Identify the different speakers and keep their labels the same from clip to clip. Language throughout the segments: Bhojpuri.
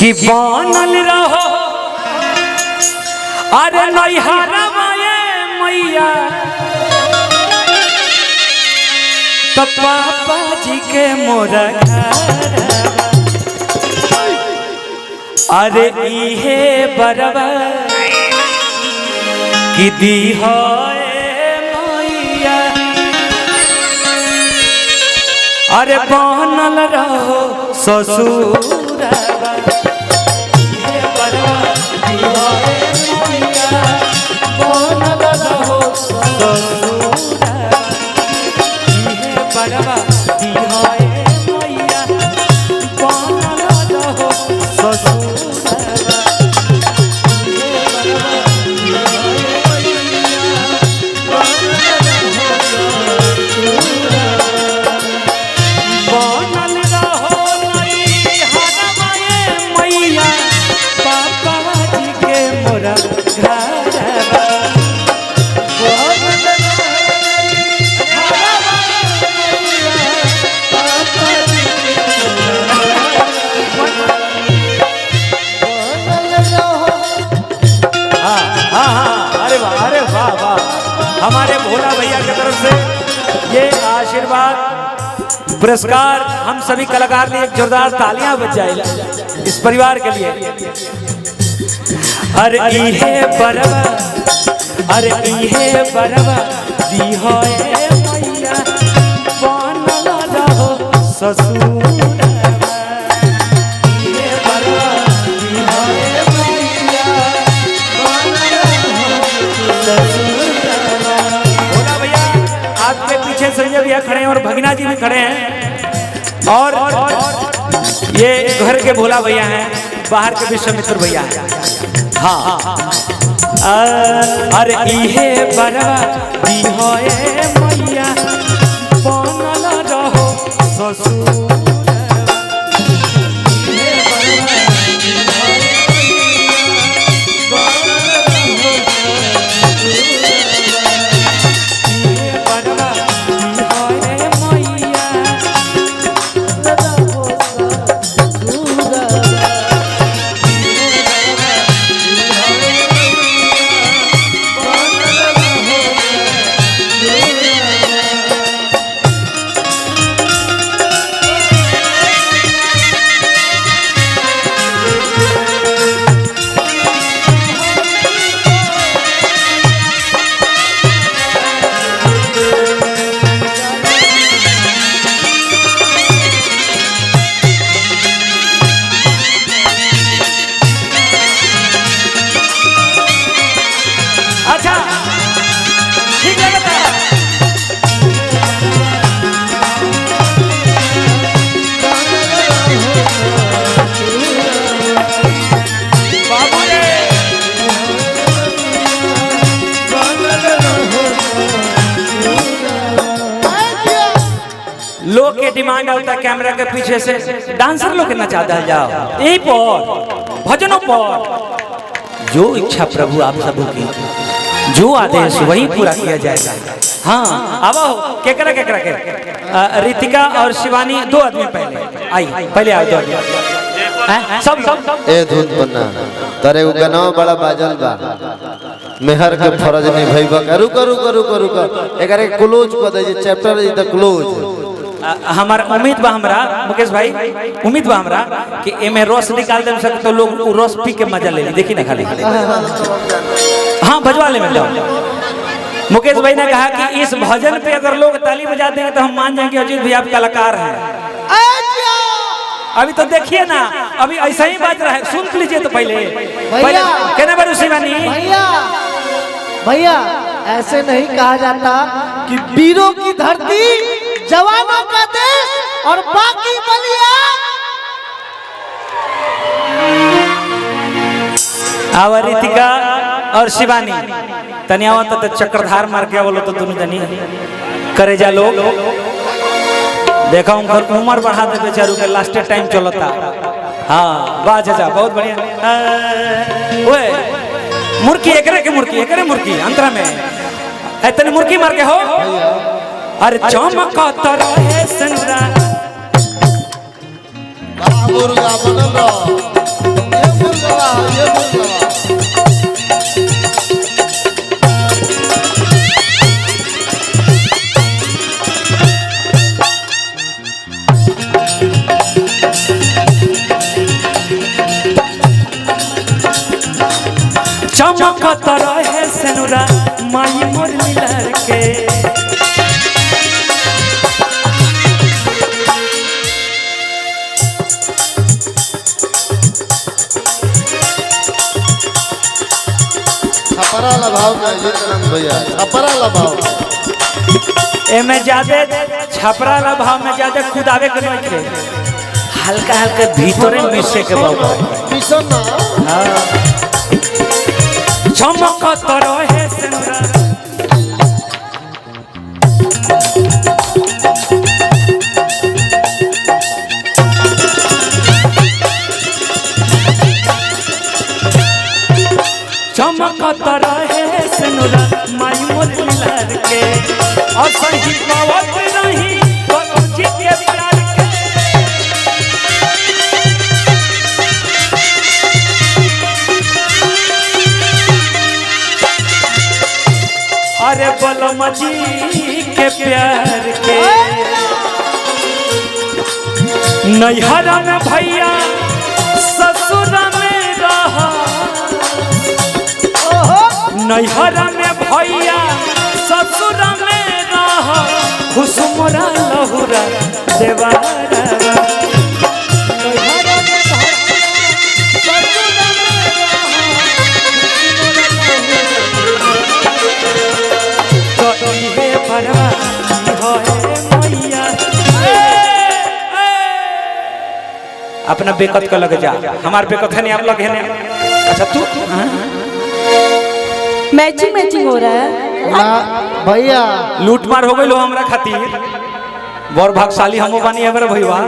Speaker 1: कि बनल रहो अरे नैहरा मैया तो पापा जी के मोरा अरे इहे बरवा कि दी हो मैया अरे बनल रहो ससुर हमारे भोला भैया की तरफ से ये आशीर्वाद पुरस्कार हम सभी कलाकार ने एक जोरदार तालियां बज जाए इस परिवार के लिए। अरे इहे बरवा अरे इहे बरवा दी होए मैया बनल रहो ससुर संजय भैया खड़े हैं और भगना जी भी खड़े हैं और ये घर के भोला भैया हैं, बाहर के विश्वामित्र भैया हैं। हाँ अरे इहे बरवा दी होए मैया बनल रहो ससुर लोग के डिमांड होता है कैमरा के पीछे से डांसर लोग के नचा दल जाओ यही पर भजनों पर जो इच्छा प्रभु आप सबों की जो आदेश वही पूरा किया जाएगा। हाँ अब केकरा केकरा के रितिका और शिवानी दो आदमी पहले आई पहले आओ दो आदमी सब
Speaker 2: ए धुन बन्ना तारे उ गनाव बड़ा बाजल बा मेहर के फर्ज निभाइबा करू करू करू करू एकरे क्लोज क दे चैप्टर इज द क्लोज।
Speaker 1: हमारा उम्मीद बा हमरा मुकेश भाई उम्मीद बा हमरा कि एमे रस निकाल दे सकते तो लोग रस पी के मजा ले ली देखी ना खाली हाँ भजवा ले में मुकेश भाई ने कहा कि इस भजन पे अगर लोग ताली बजा देंगे तो हम मान जाएंगे अजीत भाई आप कलाकार हैं। अभी तो देखिए ना अभी ऐसा ही बात रहा है सुन लीजिए तो पहले कहने बारू शिवानी
Speaker 3: भैया ऐसे नहीं कहा जाता कि वीरों की धरती जवानों का देश और बाकी बलिया।
Speaker 1: आवर रितिका और शिवानी तनियावा तो चक्रधार मार के बोलो तो दोनों जनी करे जा लोग देखा उनकर उम्र बढ़ा दे बेचारू के लास्ट टाइम चलता। हाँ वाह चाचा बहुत बढ़िया ओए मुर्की एकरे मुर्की अंतरा में इतने मुर्की मार के हो अरे चमकत रहे संग्राम
Speaker 2: मुर्गा बनल
Speaker 1: चमकत रहे सेनुरा माई मोर लीलार के।
Speaker 2: छपरा लभाव में जीतनंद भैया छपरा लभाव
Speaker 1: एमे ज्यादा छपरा लभाव में ज्यादा खुदावे के नहीं थे, हल्का हल्का भीतरे मिसे के बाबा
Speaker 2: मिशन ना
Speaker 1: हां चमकत रहे सेनुरा चमकत रहे सेनुरा माई मोर लीलार के। और सही पावत नहीं तो जी के प्यार के। अरे बलम जी के प्यार के। नैहरा में भैया ससुर में रहा, नैहरा में भैया ससुर में रहा, खुशमरा लहुरा देवारा। अपना बेकत का लग जा, हमार बेकत है नहीं आप लगे नहीं। अच्छा तू
Speaker 4: मैचिंग मैचिंग हो रहा है
Speaker 3: भैया
Speaker 1: लूट मार हो गई लो हमरा खातिर। बड़ भागशाली हमो बानी हमरे भईवा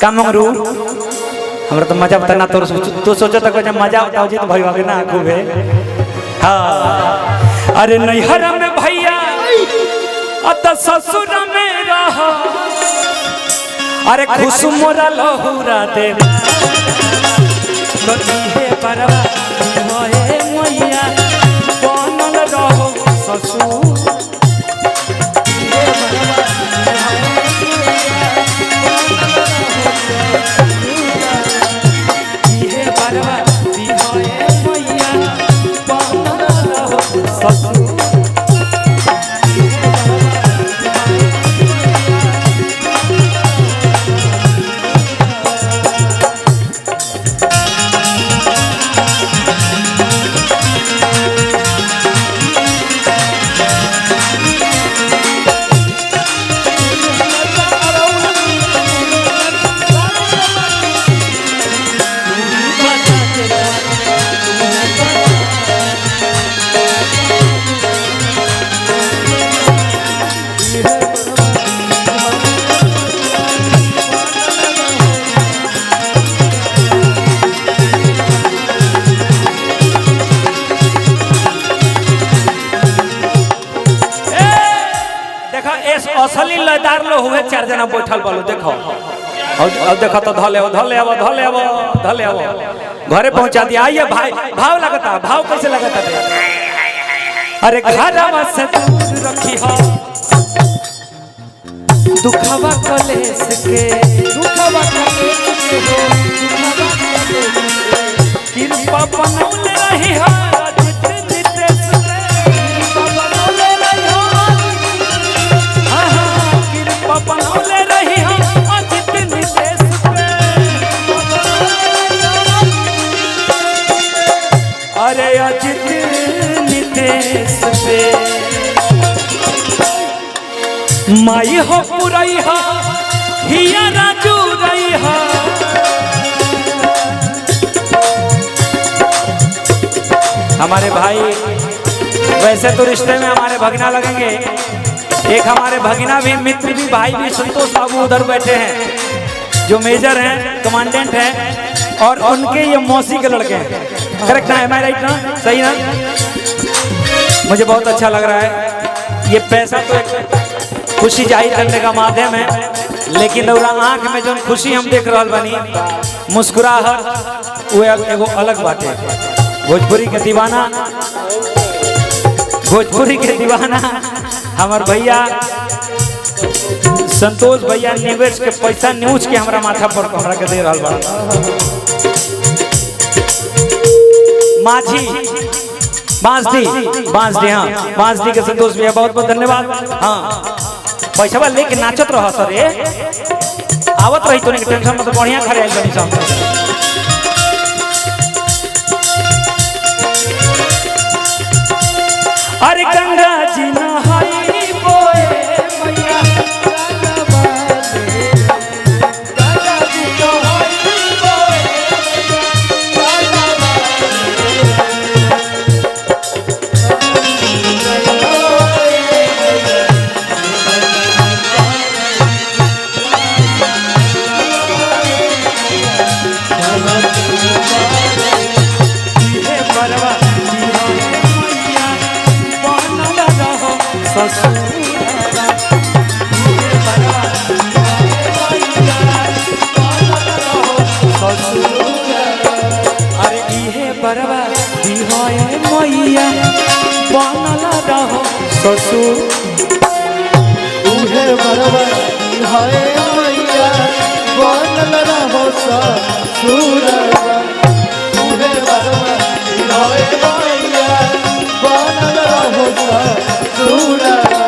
Speaker 1: का मंगरू हमरा तो मजा बता ना तो सोचा तक जब मजा बताओ जी तो भईवा के ना खूबे। हां अरे नैहरा में भैया अत ससुर में रहा, अरे खुश मोरा लहुरा दे गति है परवा होए मैया बनल रहो ससुर। ये परवा होए मैया बनल रहो ससुर। असली लयदार लो हुए चार जना बैठल बालो देखो। अब देखो तो धले घरे पहुंचा दिया। आइए भाई भाव लगता, भाव कैसे लगता है? अरे घरवा से दूर रखी हो दुखवा कलेस के, दुखवा कलेस के कृपा बनौले रही हो बनौले रही हम अजित निदेश पे। अरे अजित निदेश पे माई हो पुरई हो हिया राजू रही हो। हमारे भाई वैसे तो रिश्ते में हमारे भगना लगेंगे, एक हमारे भगिना भी मित्र भी भाई भी संतोष बाबू उधर बैठे हैं जो मेजर हैं कमांडेंट हैं और उनके ये मौसी के लड़के हैं। करेक्ट ना? है राइट ना? सही ना? मुझे बहुत अच्छा लग रहा है। ये पैसा तो एक खुशी जाहिर करने का माध्यम है, लेकिन रउरा आँख में जो खुशी हम देख रहा बनी मुस्कुराहट वो एगो अलग बात है। भोजपुरी के दीवाना, भोजपुरी के दीवाना हमार भैया संतोष भैया निवेश के पैसा न्यूज के हमरा माथा पर हमरा के दे रहल बा। माझी बांसडी हाँ बांसडी के संतोष भैया बहुत बहुत धन्यवाद। हाँ पैसा लेके नाचत रह सर आवत रही तो टेंशन मत बढ़िया खड़े आइल बनी सब। अरे गंगा जी नहाई बोए मैया अरे इहे बरवा दिहोए मैया बनल रहो ससुर
Speaker 3: उहे बरवा हाय मैया बनल रहो ससुरवा उहे बरवा हाय मैया बनल रहो ससुरवा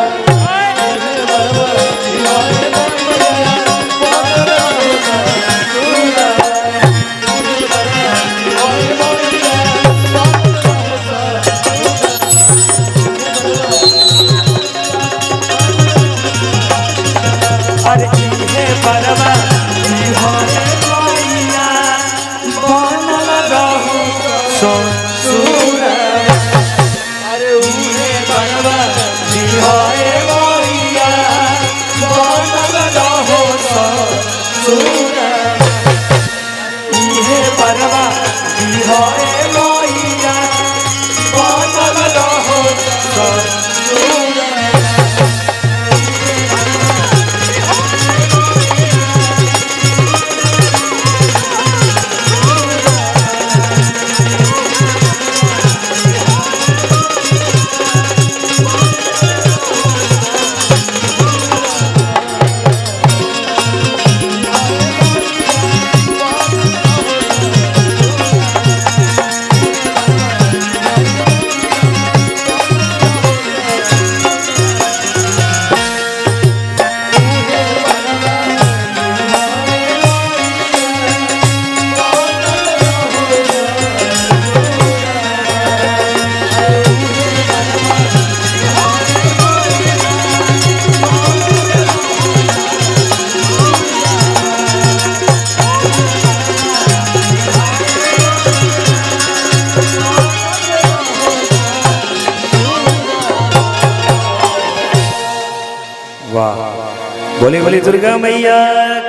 Speaker 1: बोली बोली दुर्गा मैया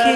Speaker 1: की